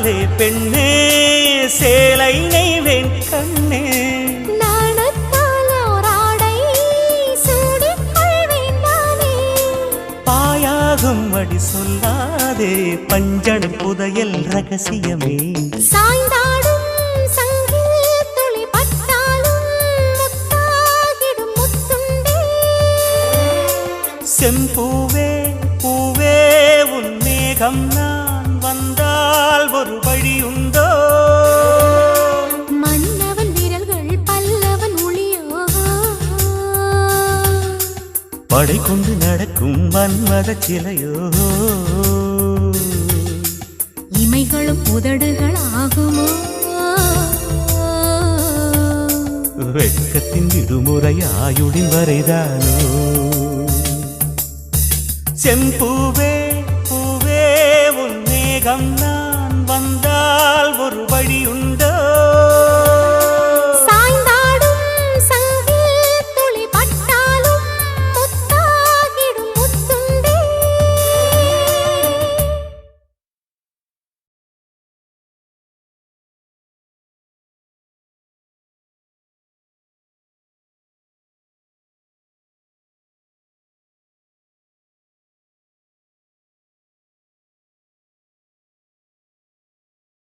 சொல்லாதே பெண்ணே சேலை நெய்வேன் கண்ணே பாயாகும் அடி சொல்லாதே பஞ்சண புதையல் ரகசியமே சாய்ந்தாடும் சங்கில் துளி பட்டாலும் முத்தாகிடும் முத்துண்டே செம்பூவே பூவே உன் மேகம் நான் வந்தால் ஒரு வழியுண்டோ மன்னவன் விரல்கள் பல்லவன் ஒளியோ படை கொண்டு நடக்கும் வன்மத சிலையோ இமைகளும் உதடுகள் ஆகுமோ வெட்கத்தின் விடுமுறை ஆயுடின் வரைதானோ செம்பூவே பூவே உன் மேகம் நான் வந்தால் ஒரு வழியுண்டோ